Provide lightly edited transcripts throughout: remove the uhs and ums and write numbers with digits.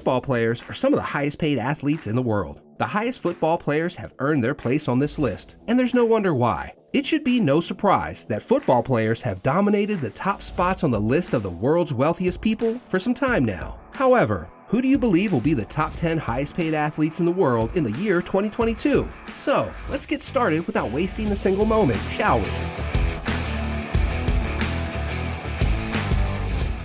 Football players are some of the highest paid athletes in the world. The highest football players have earned their place on this list, and there's no wonder why. It should be no surprise that football players have dominated the top spots on the list of the world's wealthiest people for some time now. However, who do you believe will be the top 10 highest paid athletes in the world in the year 2022? So, let's get started without wasting a single moment, shall we?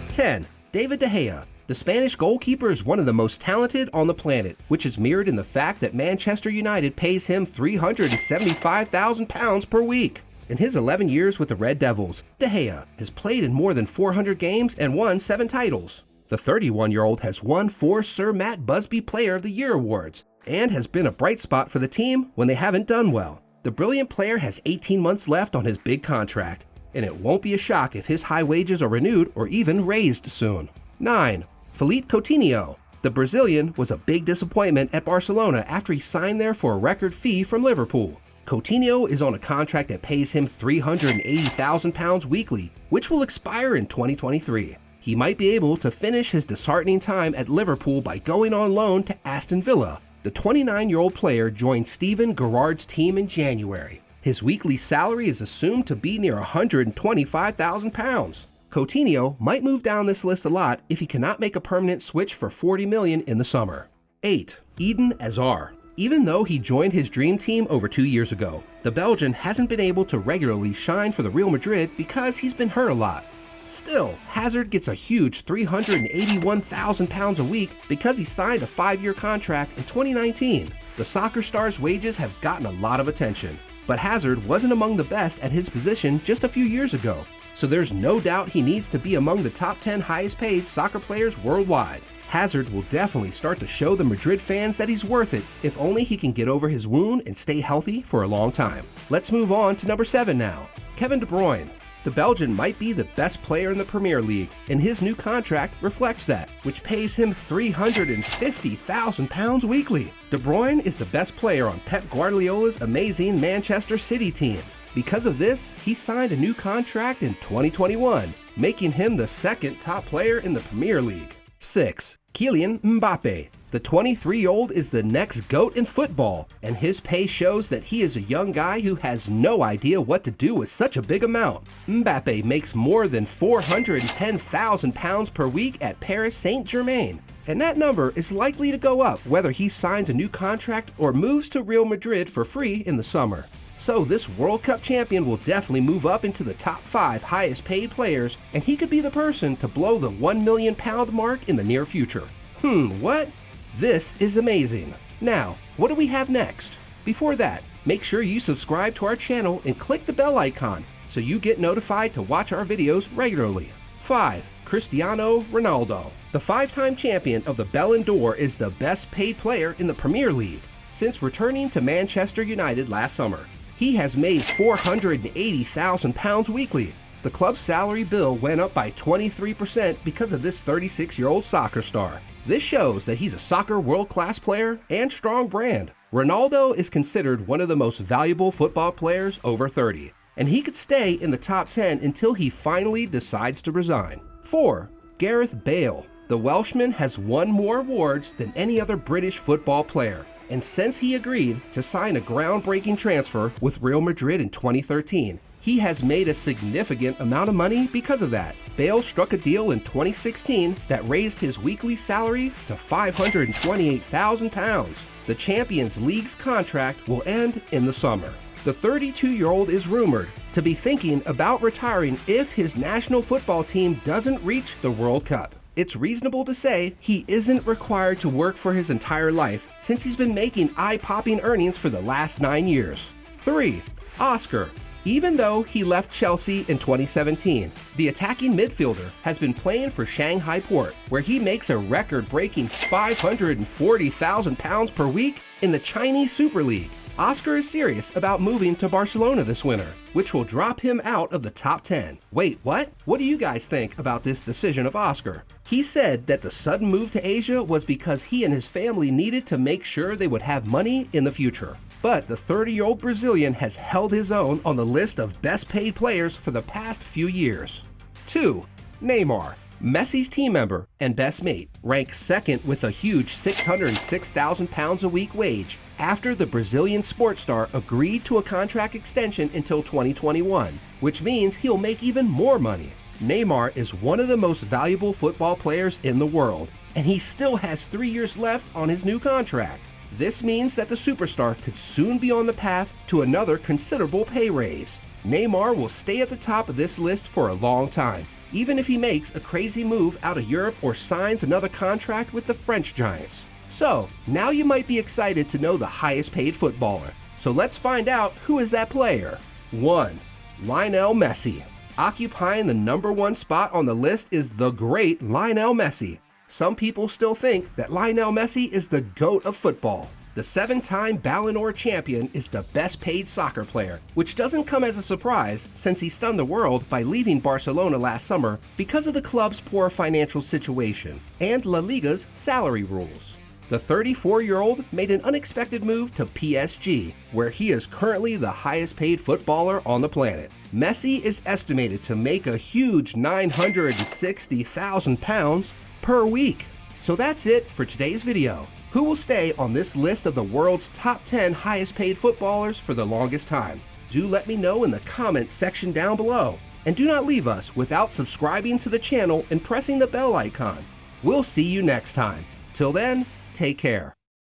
10. David De Gea. The Spanish goalkeeper is one of the most talented on the planet, which is mirrored in the fact that Manchester United pays him £375,000 per week. In his 11 years with the Red Devils, De Gea has played in more than 400 games and won 7 titles. The 31-year-old has won 4 Sir Matt Busby Player of the Year awards and has been a bright spot for the team when they haven't done well. The brilliant player has 18 months left on his big contract, and it won't be a shock if his high wages are renewed or even raised soon. 9. Philippe Coutinho. The Brazilian was a big disappointment at Barcelona after he signed there for a record fee from Liverpool. Coutinho is on a contract that pays him £380,000 weekly, which will expire in 2023. He might be able to finish his disheartening time at Liverpool by going on loan to Aston Villa. The 29-year-old player joined Steven Gerrard's team in January. His weekly salary is assumed to be near £125,000. Coutinho might move down this list a lot if he cannot make a permanent switch for $40 million in the summer. 8. Eden Hazard. Even though he joined his dream team over 2 years ago, the Belgian hasn't been able to regularly shine for the Real Madrid because he's been hurt a lot. Still, Hazard gets a huge £381,000 a week because he signed a 5-year contract in 2019. The soccer star's wages have gotten a lot of attention, but Hazard wasn't among the best at his position just a few years ago. So there's no doubt he needs to be among the top 10 highest paid soccer players worldwide. Hazard will definitely start to show the Madrid fans that he's worth it if only he can get over his wound and stay healthy for a long time. Let's move on to number 7 now. Kevin De Bruyne. The Belgian might be the best player in the Premier League, and his new contract reflects that, which pays him £350,000 weekly. De Bruyne is the best player on Pep Guardiola's amazing Manchester City team. Because of this, he signed a new contract in 2021, making him the second top player in the Premier League. 6. Kylian Mbappe. The 23-year-old is the next GOAT in football, and his pay shows that he is a young guy who has no idea what to do with such a big amount. Mbappe makes more than £410,000 per week at Paris Saint-Germain, and that number is likely to go up whether he signs a new contract or moves to Real Madrid for free in the summer. So this World Cup champion will definitely move up into the top 5 highest paid players, and he could be the person to blow the £1 million mark in the near future. What? This is amazing. Now, what do we have next? Before that, make sure you subscribe to our channel and click the bell icon so you get notified to watch our videos regularly. 5. Cristiano Ronaldo. The 5-time champion of the Ballon d'Or is the best paid player in the Premier League. Since returning to Manchester United last summer, he has made £480,000 weekly. The club's salary bill went up by 23% because of this 36-year-old soccer star. This shows that he's a soccer world-class player and strong brand. Ronaldo is considered one of the most valuable football players over 30, and he could stay in the top 10 until he finally decides to resign. 4. Gareth Bale. The Welshman has won more awards than any other British football player, and since he agreed to sign a groundbreaking transfer with Real Madrid in 2013, he has made a significant amount of money because of that. Bale struck a deal in 2016 that raised his weekly salary to £528,000. The Champions League's contract will end in the summer. The 32-year-old is rumored to be thinking about retiring if his national football team doesn't reach the World Cup. It's reasonable to say he isn't required to work for his entire life since he's been making eye-popping earnings for the last 9 years. 3. Oscar. Even though he left Chelsea in 2017, the attacking midfielder has been playing for Shanghai Port, where he makes a record-breaking £540,000 per week in the Chinese Super League. Oscar is serious about moving to Barcelona this winter, which will drop him out of the top 10. Wait, what? What do you guys think about this decision of Oscar? He said that the sudden move to Asia was because he and his family needed to make sure they would have money in the future. But the 30-year-old Brazilian has held his own on the list of best paid players for the past few years. 2. Neymar. Messi's team member and best mate rank second with a huge £606,000 a week wage after the Brazilian sports star agreed to a contract extension until 2021, which means he'll make even more money. Neymar is one of the most valuable football players in the world, and he still has 3 years left on his new contract. This means that the superstar could soon be on the path to another considerable pay raise. Neymar will stay at the top of this list for a long time, even if he makes a crazy move out of Europe or signs another contract with the French giants. So, now you might be excited to know the highest paid footballer. So let's find out who is that player. 1. Lionel Messi. Occupying the #1 spot on the list is the great Lionel Messi. Some people still think that Lionel Messi is the GOAT of football. The 7-time Ballon d'Or champion is the best paid soccer player, which doesn't come as a surprise since he stunned the world by leaving Barcelona last summer because of the club's poor financial situation and La Liga's salary rules. The 34-year-old made an unexpected move to PSG, where he is currently the highest paid footballer on the planet. Messi is estimated to make a huge £960,000 per week. So that's it for today's video. Who will stay on this list of the world's top 10 highest paid footballers for the longest time? Do let me know in the comments section down below. And do not leave us without subscribing to the channel and pressing the bell icon. We'll see you next time. Till then, take care.